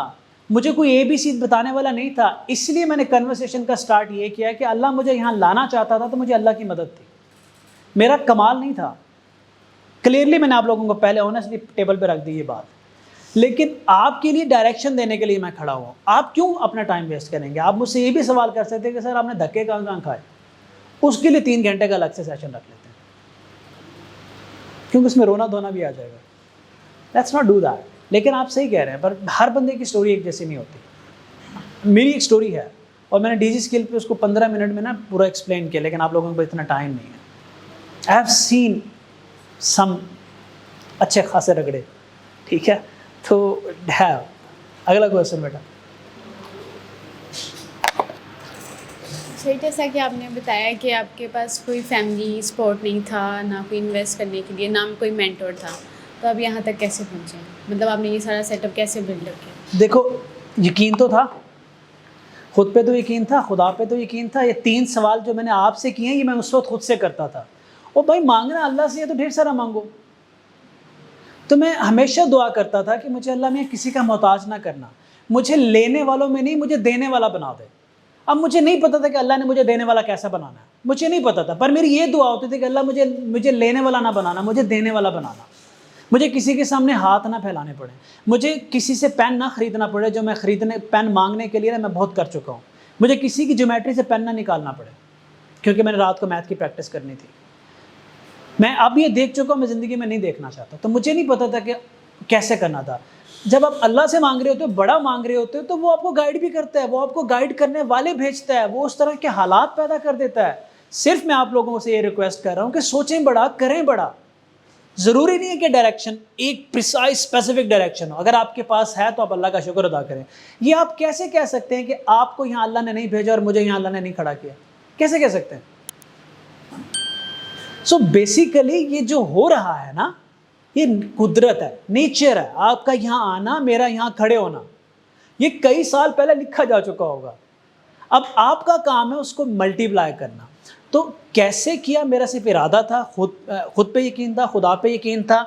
Speaker 1: مجھے کوئی اے بی سی بتانے والا نہیں تھا، اس لیے میں نے کنورسیشن کا سٹارٹ یہ کیا کہ اللہ مجھے یہاں لانا چاہتا تھا تو مجھے اللہ کی مدد تھی، میرا کمال نہیں تھا۔ کلیئرلی میں نے آپ لوگوں کو پہلے آنیسٹلی ٹیبل پہ رکھ دی یہ بات، لیکن آپ کے لیے ڈائریکشن دینے کے لیے میں کھڑا ہوں۔ آپ کیوں اپنا ٹائم ویسٹ کریں گے؟ آپ مجھ سے یہ بھی سوال کر سکتے ہیں کہ سر آپ نے دھکے کہاں کہاں کھائے، اس کے لیے 3 گھنٹے کا الگ سے سیشن رکھ لیتے ہیں، کیونکہ اس میں رونا دھونا بھی آ جائے گا۔ Let's not do that. لیکن آپ صحیح کہہ رہے ہیں، پر ہر بندے کی سٹوری ایک جیسی نہیں ہوتی۔ میری ایک سٹوری ہے اور میں نے ڈی جی اسکل پہ اس کو 15 منٹ میں نا پورا ایکسپلین کیا، لیکن آپ لوگوں کو اتنا ٹائم نہیں ہے۔ آئی ہیو سین سم اچھے خاصے رگڑے، ٹھیک ہے؟ تو اگلا کویشچن بیٹا۔
Speaker 4: سر جیسا کہ آپ نے بتایا کہ آپ کے پاس کوئی فیملی سپورٹ نہیں تھا، نہ کوئی انویسٹ کرنے کے لیے، نہ کوئی مینٹور تھا، تو آپ یہاں تک کیسے پہنچے ہیں؟ مطلب آپ نے یہ سارا سیٹ اپ کیسے بلڈ اپ کیا؟
Speaker 1: دیکھو، یقین تو تھا، خود پہ تو یقین تھا، خدا پہ تو یقین تھا۔ یہ 3 سوال جو میں نے آپ سے کیے ہیں یہ میں اس وقت خود سے کرتا تھا۔ اور بھائی مانگنا اللہ سے ہے تو ڈھیر سارا مانگو۔ تو میں ہمیشہ دعا کرتا تھا کہ مجھے اللہ میں کسی کا محتاج نہ کرنا، مجھے لینے والوں میں نہیں، مجھے دینے والا بنا دے۔ اب مجھے نہیں پتا تھا کہ اللہ نے مجھے دینے والا کیسا بنانا ہے، مجھے نہیں پتا تھا، پر میری یہ دعا ہوتی تھی کہ اللہ مجھے لینے والا نہ بنانا، مجھے دینے والا بنانا۔ مجھے کسی کے سامنے ہاتھ نہ پھیلانے پڑے، مجھے کسی سے پین نہ خریدنا پڑے، جو میں پین مانگنے کے لیے میں بہت کر چکا ہوں۔ مجھے کسی کی جیومیٹری سے پین نہ نکالنا پڑے، کیونکہ میں نے رات کو میتھ کی پریکٹس کرنی تھی۔ میں اب یہ دیکھ چکا ہوں، میں زندگی میں نہیں دیکھنا چاہتا، تو مجھے نہیں پتا تھا کہ کیسے کرنا تھا۔ جب آپ اللہ سے مانگ رہے ہوتے ہو، بڑا مانگ رہے ہوتے ہو، تو وہ آپ کو گائیڈ بھی کرتا ہے، وہ آپ کو گائیڈ کرنے والے بھیجتا ہے، وہ اس طرح کے حالات پیدا کر دیتا ہے۔ صرف میں آپ لوگوں سے یہ ریکویسٹ کر رہا ہوں کہ سوچیں بڑا، کریں بڑا۔ ضروری نہیں ہے کہ ڈائریکشن ایک پریسائز اسپیسیفک ڈائریکشن ہو، اگر آپ کے پاس ہے تو آپ اللہ کا شکر ادا کریں۔ یہ آپ کیسے کہہ سکتے ہیں کہ آپ کو یہاں اللہ نے نہیں بھیجا اور مجھے یہاں اللہ نے نہیں کھڑا کیا؟ کیسے کہہ سکتے ہیں؟ سو بیسیکلی یہ جو ہو رہا ہے نا، یہ قدرت ہے، نیچر ہے۔ آپ کا یہاں آنا، میرا یہاں کھڑے ہونا، یہ کئی سال پہلے لکھا جا چکا ہوگا۔ اب آپ کا کام ہے اس کو ملٹی پلائی کرنا۔ تو کیسے کیا؟ میرا صرف ارادہ تھا، خود پہ یقین تھا، خدا پہ یقین تھا،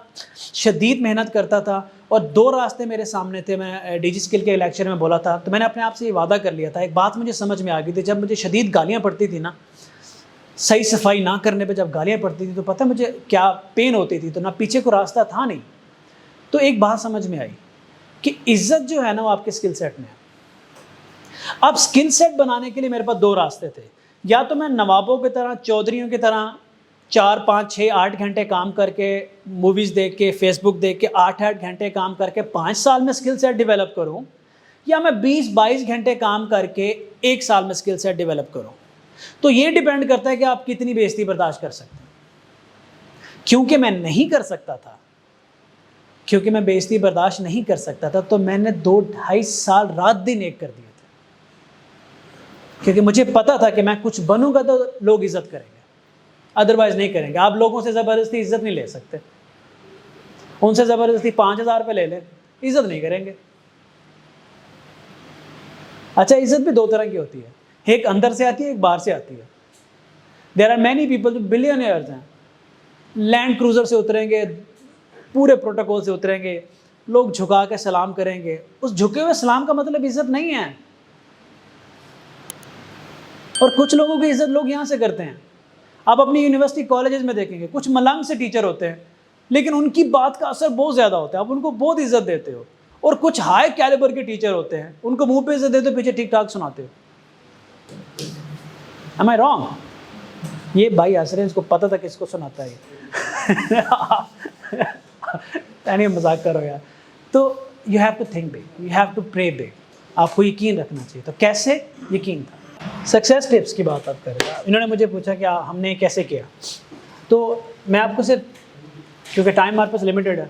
Speaker 1: شدید محنت کرتا تھا، اور 2 راستے میرے سامنے تھے۔ میں ڈی جی اسکل کے لیکچر میں بولا تھا، تو میں نے اپنے آپ سے یہ وعدہ کر لیا تھا۔ ایک بات مجھے سمجھ میں آ گئی تھی، جب مجھے شدید گالیاں پڑتی تھی نا، صحیح صفائی نہ کرنے پہ جب گالیاں پڑتی تھی، تو پتہ مجھے کیا پین ہوتی تھی، تو نہ پیچھے کو راستہ تھا نہیں۔ تو ایک بات سمجھ میں آئی کہ عزت جو ہے نا وہ آپ کے اسکل سیٹ میں ہے۔ اب اسکل سیٹ بنانے کے لیے میرے پاس 2 راستے تھے، یا تو میں نوابوں کی طرح، چودھریوں کی طرح 4 5 6 8 گھنٹے کام کر کے، موویز دیکھ کے، فیس بک دیکھ کے 8 گھنٹے کام کر کے 5 سال میں اسکل سیٹ ڈیولپ کروں، یا میں 20 22 گھنٹے کام کر کے 1 سال میں اسکل سیٹ ڈیولپ کروں۔ تو یہ ڈیپینڈ کرتا ہے کہ آپ کتنی بے عزتی برداشت کر سکتے ہیں۔ کیونکہ میں نہیں کر سکتا تھا، کیونکہ میں بے عزتی برداشت نہیں کر سکتا تھا، تو میں نے 2 2.5 سال رات دن ایک کر دیے تھے، کیونکہ مجھے پتا تھا کہ میں کچھ بنوں گا تو لوگ عزت کریں گے، ادروائز نہیں کریں گے۔ آپ لوگوں سے زبردستی عزت نہیں لے سکتے، ان سے زبردستی 5000 روپے لے لیں، عزت نہیں کریں گے۔ اچھا، عزت بھی 2 طرح کی ہوتی ہے، ایک اندر سے آتی ہے، ایک باہر سے آتی ہے۔ دیر آر مینی پیپل جو بلینئرز ہیں، لینڈ کروزر سے اتریں گے، پورے پروٹوکول سے اتریں گے، لوگ جھکا کے سلام کریں گے۔ اس جھکے ہوئے سلام کا مطلب عزت نہیں ہے۔ اور کچھ لوگوں کی عزت لوگ یہاں سے کرتے ہیں۔ آپ اپنی یونیورسٹی کالجز میں دیکھیں گے، کچھ ملنگ سے ٹیچر ہوتے ہیں، لیکن ان کی بات کا اثر بہت زیادہ ہوتا ہے، آپ ان کو بہت عزت دیتے ہو۔ اور کچھ ہائی کیلیبر کے ٹیچر ہوتے ہیں، ان کو منہ پہ عزت دیتے ہو، پیچھے ٹھیک ٹھاک سناتے ہو۔ Am I wrong؟ یہ بھائی ہنس رہے ہیں، اس کو پتہ تھا کہ اس کو سناتا ہے۔ یعنی مذاق کرو یار۔ تو you have to think big, you have to pray big. آپ کو یقین رکھنا چاہیے۔ تو کیسے یقین تھا؟ سکسیس ٹپس کی بات آپ کر رہے ہیں، انہوں نے مجھے پوچھا کہ ہم نے کیسے کیا، تو میں آپ کو صرف، کیونکہ ٹائم ہمارے پاس لمیٹیڈ ہے،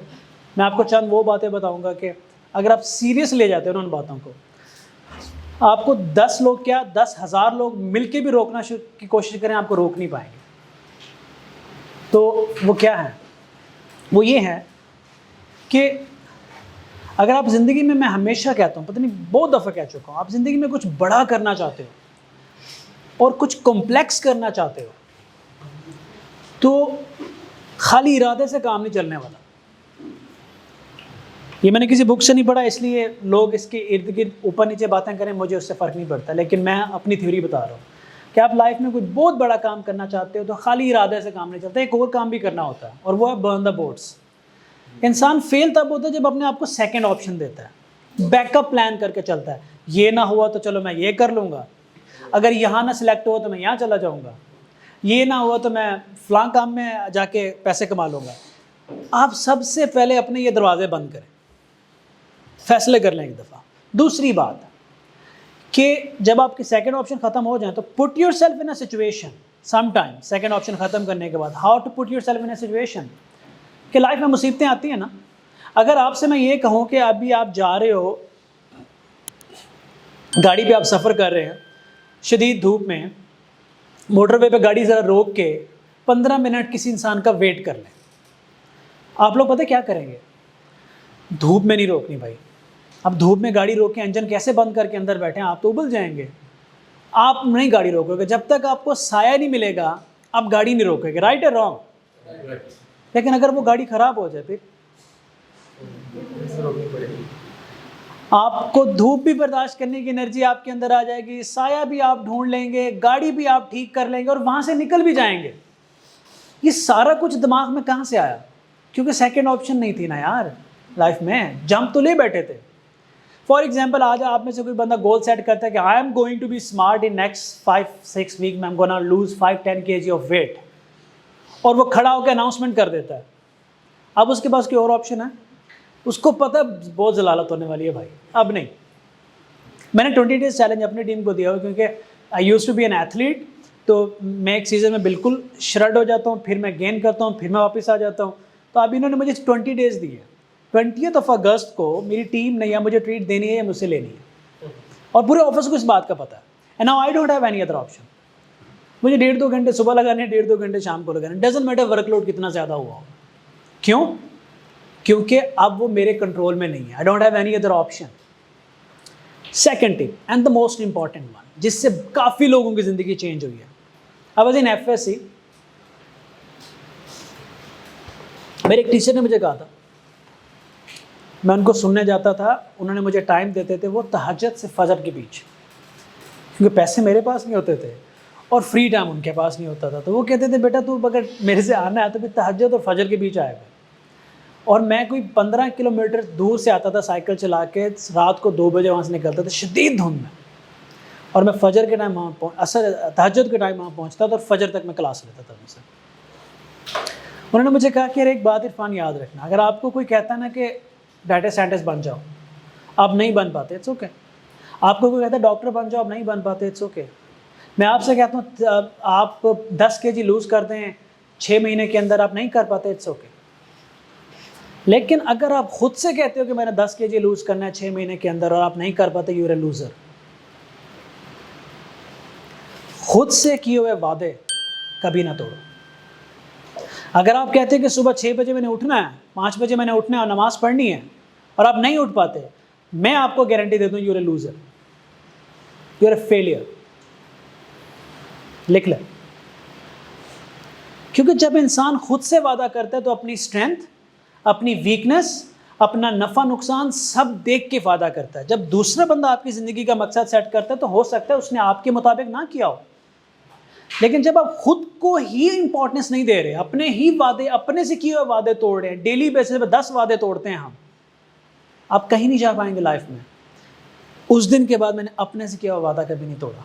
Speaker 1: میں آپ کو چند وہ باتیں بتاؤں گا کہ اگر آپ سیریس لے جاتے ہو نا ان باتوں کو، آپ کو 10 لوگ کیا 10,000 لوگ مل کے بھی روکنا کی کوشش کریں آپ کو روک نہیں پائیں گے. تو وہ کیا ہے؟ وہ یہ ہے کہ اگر آپ زندگی میں ہمیشہ کہتا ہوں، پتہ نہیں بہت دفعہ کہہ چکا ہوں، آپ زندگی میں کچھ بڑا کرنا چاہتے ہو اور کچھ کمپلیکس کرنا چاہتے ہو تو خالی ارادے سے کام نہیں چلنے والا. یہ میں نے کسی بک سے نہیں پڑھا، اس لیے لوگ اس کے ارد گرد اوپر نیچے باتیں کریں، مجھے اس سے فرق نہیں پڑتا، لیکن میں اپنی تھیوری بتا رہا ہوں کہ آپ لائف میں کوئی بہت بڑا کام کرنا چاہتے ہو تو خالی ارادے سے کام نہیں چلتا، ایک اور کام بھی کرنا ہوتا ہے، اور وہ ہے برن دا بورڈس. انسان فیل تب ہوتا ہے جب اپنے آپ کو سیکنڈ آپشن دیتا ہے، بیک اپ پلان کر کے چلتا ہے. یہ نہ ہوا تو چلو میں یہ کر لوں گا، اگر یہاں نہ سلیکٹ ہوا تو میں یہاں چلا جاؤں گا، یہ نہ ہوا تو میں فلاں کام میں جا کے پیسے کما لوں گا. آپ سب سے پہلے اپنے یہ دروازے بند کریں، فیصلے کر لیں ایک دفعہ. دوسری بات کہ جب آپ کے سیکنڈ آپشن ختم ہو جائیں تو put yourself in a situation some time. Second option ختم کرنے کے بعد how to put yourself in a situation کہ لائف میں مصیبتیں آتی ہیں نا. اگر آپ سے میں یہ کہوں کہ ابھی آپ جا رہے ہو گاڑی پہ، آپ سفر کر رہے ہیں شدید دھوپ میں، موٹر وے پہ گاڑی ذرا روک کے 15 منٹ کسی انسان کا ویٹ کر لیں، آپ لوگ پتہ کیا کریں گے؟ دھوپ میں نہیں روکنی بھائی. اب دھوپ میں گاڑی روک کے انجن کیسے بند کر کے اندر بیٹھے ہیں؟ آپ تو ابل جائیں گے. آپ نہیں گاڑی روکو گے جب تک آپ کو سایہ نہیں ملے گا، آپ گاڑی نہیں روکیں گے. رائٹ ہے رانگ؟ لیکن اگر وہ گاڑی خراب ہو جائے پھر آپ کو دھوپ بھی برداشت کرنے کی انرجی آپ کے اندر آ جائے گی، سایہ بھی آپ ڈھونڈ لیں گے، گاڑی بھی آپ ٹھیک کر لیں گے اور وہاں سے نکل بھی جائیں گے. یہ سارا کچھ دماغ میں کہاں سے آیا؟ کیونکہ سیکنڈ آپشن نہیں تھی نا یار. لائف میں جمپ تو لے بیٹھے تھے. فار ایگزامپل آج آپ میں سے کوئی بندہ گول سیٹ کرتا ہے کہ I am going to be smart in next 5-6 week میں، I am gonna lose 5-10 kg of weight, اور وہ کھڑا ہو کے اناؤنسمنٹ کر دیتا ہے. اب اس کے پاس کوئی اور آپشن ہے؟ اس کو پتہ بہت ضلالت ہونے والی ہے بھائی. اب نہیں. میں نے 20 days چیلنج اپنی ٹیم کو دیا ہوا کیونکہ I used to be an athlete, تو میں ایک سیزن میں بالکل شرڈ ہو جاتا ہوں، پھر میں گین کرتا ہوں، پھر میں واپس آ جاتا ہوں. تو اب انہوں نے مجھے 20 days دیے. 20th of August کو میری ٹیم نے یا مجھے ٹریٹ دینی ہے یا مجھ سے لینی ہے، اور پورے آفس کو اس بات کا پتہ ہے. And now I don't have any other option. مجھے 1.5-2 گھنٹے صبح لگانے ہیں، 1.5-2 گھنٹے شام کو لگانے ہیں. ڈزنٹ میٹر ورک لوڈ کتنا زیادہ ہوا ہو. کیوں؟ کیونکہ اب وہ میرے کنٹرول میں نہیں ہے. I don't have any other option. Second tip and the most important one, جس سے کافی لوگوں کی زندگی چینج ہوئی ہے. اب از ان FSC میرے ایک ٹیچر نے مجھے کہا تھا، میں ان کو سننے جاتا تھا، انہوں نے مجھے ٹائم دیتے تھے وہ تہجد سے فجر کے بیچ، کیونکہ پیسے میرے پاس نہیں ہوتے تھے اور فری ٹائم ان کے پاس نہیں ہوتا تھا. تو وہ کہتے تھے بیٹا تو اگر میرے سے آنا ہے تو پھر تہجد اور فجر کے بیچ آئے گا. اور میں کوئی 15 کلومیٹر دور سے آتا تھا سائیکل چلا کے، رات کو 2 بجے وہاں سے نکلتا تھا شدید دھند میں، اور میں فجر کے ٹائم وہاں تہجد کے ٹائم وہاں پہنچتا تھا اور فجر تک میں کلاس لیتا تھا ان سے. انہوں نے مجھے کہا کہ ایک بات عرفان یاد رکھنا، اگر آپ کو کوئی کہتا ہے نا کہ ڈیٹا سائنٹسٹ بن جاؤ، آپ نہیں بن پاتے، اٹس اوکے. آپ کو کوئی کہتا ہے ڈاکٹر بن جاؤ، آپ نہیں بن پاتے، اٹس اوکے. میں آپ سے کہتا ہوں آپ 10 kg لوز کر دیں 6 مہینے کے اندر، آپ نہیں کر پاتے، اٹس اوکے. لیکن اگر آپ خود سے کہتے ہو کہ میں نے 10 kg لوز کرنا ہے 6 مہینے کے اندر اور آپ نہیں کر پاتے، یو آر اے لوزر. خود سے کیے ہوئے وعدے کبھی نہ توڑو. اگر آپ کہتے ہیں کہ صبح 6 بجے میں نے اٹھنا ہے، 5 بجے میں نے اٹھنا ہے اور نماز پڑھنی ہے، اور آپ نہیں اٹھ پاتے، میں آپ کو گارنٹی دیتا ہوں you are a loser, you are a failure. لکھ لیں. کیونکہ جب انسان خود سے وعدہ کرتا ہے تو اپنی اسٹرینتھ، اپنی ویکنس، اپنا نفع نقصان سب دیکھ کے وعدہ کرتا ہے. جب دوسرا بندہ آپ کی زندگی کا مقصد سیٹ کرتا ہے تو ہو سکتا ہے اس نے آپ کے مطابق نہ کیا ہو، لیکن جب آپ خود کو ہی امپورٹنس نہیں دے رہے، اپنے ہی وعدے، اپنے سے کیے ہوئے وعدے توڑ رہے ہیں، ڈیلی بیسس پہ 10 وعدے توڑتے ہیں ہم، آپ کہیں نہیں جا پائیں گے لائف میں. اس دن کے بعد میں نے اپنے سے کیا ہوا وعدہ کبھی نہیں توڑا،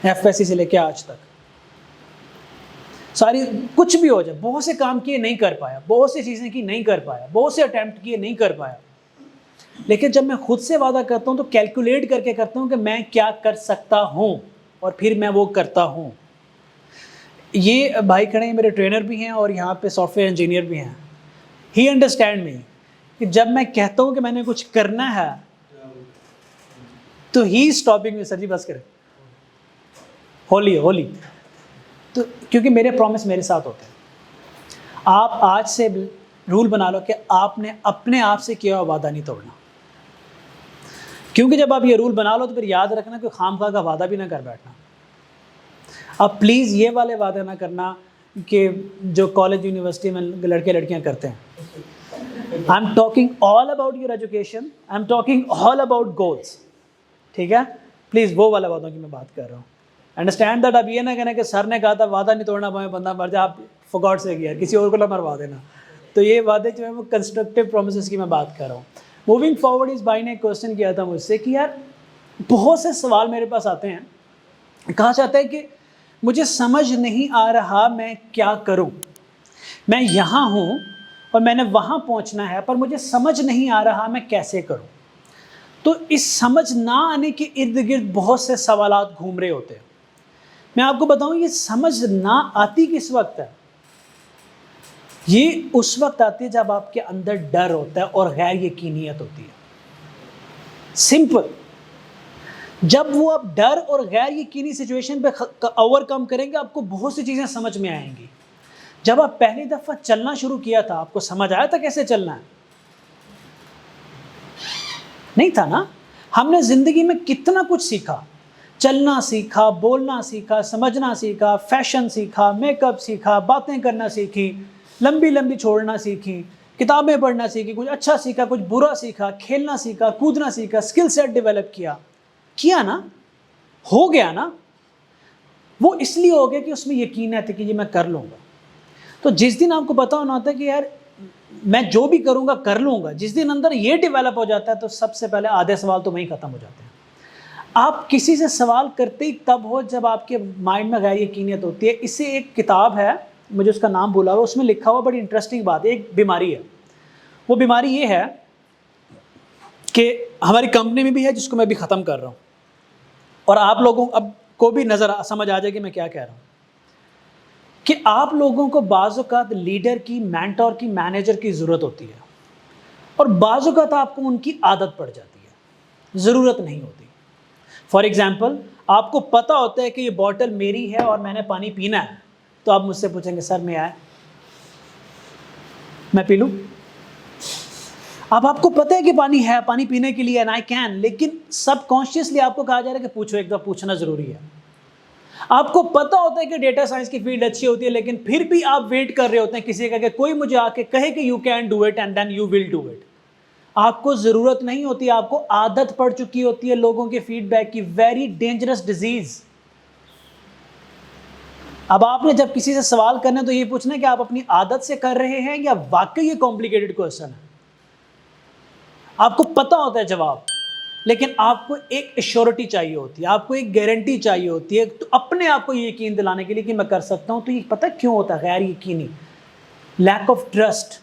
Speaker 1: FSC سے لے کے آج تک. ساری کچھ بھی ہو جائے، بہت سے کام کیے نہیں کر پایا، بہت سی چیزیں کی نہیں کر پایا، بہت سے اٹیمپٹ کیے نہیں کر پایا، لیکن جب میں خود سے وعدہ کرتا ہوں تو کیلکولیٹ کر کے کرتا ہوں کہ میں کیا کر سکتا ہوں، اور پھر میں وہ کرتا ہوں. یہ بھائی کھڑے ہیں، میرے ٹرینر بھی ہیں اور یہاں پہ سافٹ ویئر انجینئر بھی ہیں. ہی انڈرسٹینڈ می کہ جب میں کہتا ہوں کہ میں نے کچھ کرنا ہے تو ہی اسٹاپنگ میں سر جی بس کرے ہولی تو کیونکہ میرے پرومس میرے ساتھ ہوتے ہیں. آپ آج سے رول بنا لو کہ آپ نے اپنے آپ سے کیا ہوا وعدہ نہیں توڑنا, کیونکہ جب آپ یہ رول بنا لو تو پھر یاد رکھنا کہ خام خواہ کا وعدہ بھی نہ کر بیٹھنا. اب پلیز یہ والے وعدے نہ کرنا کہ جو کالج یونیورسٹی میں لڑکے لڑکیاں کرتے ہیں. I am talking all about your education, I am talking all about goals. ٹھیک ہے, پلیز وہ والے وعدوں کی میں بات کر رہا ہوں. Understand that. اب یہ نہ کہنا کہ سر نے کہا تھا وعدہ نہیں توڑنا بھائی بندہ مر جائے, آپ فور گاڈ سے کیا کسی اور کو نہ مروا دینا. تو یہ وعدے جو ہیں وہ کنسٹرکٹیو پرومسز کی میں بات کر رہا ہوں. موونگ فارورڈ اس بھائی نے ایک کوشچن کیا تھا مجھ سے کہ یار بہت سے سوال میرے پاس آتے ہیں, کہا چاہتا ہے کہ مجھے سمجھ نہیں آ رہا میں کیا کروں, میں یہاں ہوں اور میں نے وہاں پہنچنا ہے پر مجھے سمجھ نہیں آ رہا میں کیسے کروں. تو اس سمجھ نہ آنے کے ارد گرد بہت سے سوالات گھوم رہے ہوتے ہیں. میں آپ کو بتاؤں یہ سمجھ نہ آتی کس وقت ہے؟ یہ اس وقت آتی ہے جب آپ کے اندر ڈر ہوتا ہے اور غیر یقینیت ہوتی ہے. سمپل. جب وہ آپ ڈر اور غیر یقینی سچویشن پہ اوور کم کریں گے آپ کو بہت سی چیزیں سمجھ میں آئیں گی. جب آپ پہلی دفعہ چلنا شروع کیا تھا آپ کو سمجھ آیا تھا کیسے چلنا ہے؟ نہیں تھا نا. ہم نے زندگی میں کتنا کچھ سیکھا, چلنا سیکھا, بولنا سیکھا, سمجھنا سیکھا, فیشن سیکھا, میک اپ سیکھا, باتیں کرنا سیکھی, لمبی لمبی چھوڑنا سیکھی, کتابیں پڑھنا سیکھی, کچھ اچھا سیکھا کچھ برا سیکھا, کھیلنا سیکھا, کودنا سیکھا, اسکل سیٹ ڈیولپ کیا نا, ہو گیا نا. وہ اس لیے ہو گیا کہ اس میں یقین ہے کہ یہ میں کر لوں گا. تو جس دن آپ کو پتا ہونا ہوتا ہے کہ یار میں جو بھی کروں گا کر لوں گا, جس دن اندر یہ ڈیولپ ہو جاتا ہے تو سب سے پہلے آدھے سوال تو وہیں ختم ہو جاتے ہیں. آپ کسی سے سوال کرتے ہی تب ہو جب آپ کے مائنڈ میں غیر یقینیت ہوتی ہے. اس سے ایک کتاب ہے, مجھے اس کا نام بھولا ہوا, اس میں لکھا ہوا بڑی انٹرسٹنگ بات ہے. ایک بیماری ہے, وہ بیماری یہ ہے کہ ہماری کمپنی میں بھی ہے جس کو میں بھی ختم کر رہا ہوں, اور آپ لوگوں اب کو بھی سمجھ آ جائے کہ میں کیا کہہ رہا ہوں, کہ آپ لوگوں کو بعض اوقات لیڈر کی, مینٹور کی, مینیجر کی ضرورت ہوتی ہے, اور بعض اوقات آپ کو ان کی عادت پڑ جاتی ہے, ضرورت نہیں ہوتی. فار ایگزامپل آپ کو پتہ ہوتا ہے کہ یہ بوٹل میری ہے اور میں نے پانی پینا ہے, تو آپ مجھ سے پوچھیں گے سر میں آئے میں پی لوں. اب آپ کو پتہ ہے کہ پانی ہے, پانی پینے کے لیے, اینڈ آئی کین, لیکن سب کانشیسلی آپ کو کہا جا رہا ہے کہ پوچھو, ایک دفعہ پوچھنا ضروری ہے. آپ کو پتہ ہوتا ہے کہ ڈیٹا سائنس کی فیلڈ اچھی ہوتی ہے, لیکن پھر بھی آپ ویٹ کر رہے ہوتے ہیں کسی کا کہ کوئی مجھے آ کے کہے کہ you can do it and then you will do it. آپ کو ضرورت نہیں ہوتی, آپ کو عادت پڑ چکی ہوتی ہے لوگوں کے فیڈ بیک کی. Very dangerous disease. اب آپ نے جب کسی سے سوال کرنا تو یہ پوچھنا کہ آپ اپنی عادت سے کر رہے ہیں یا واقعی یہ کمپلیکیٹڈ کوسچن ہے. آپ کو پتہ ہوتا ہے جواب, لیکن آپ کو ایک ایشورٹی چاہیے ہوتی ہے, آپ کو ایک گارنٹی چاہیے ہوتی ہے, تو اپنے آپ کو یہ یقین دلانے کے لیے کہ میں کر سکتا ہوں. تو یہ پتہ کیوں ہوتا ہے غیر یقینی, لیک آف ٹرسٹ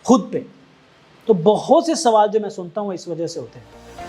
Speaker 1: خود پہ. تو بہت سے سوال جو میں سنتا ہوں اس وجہ سے ہوتے ہیں.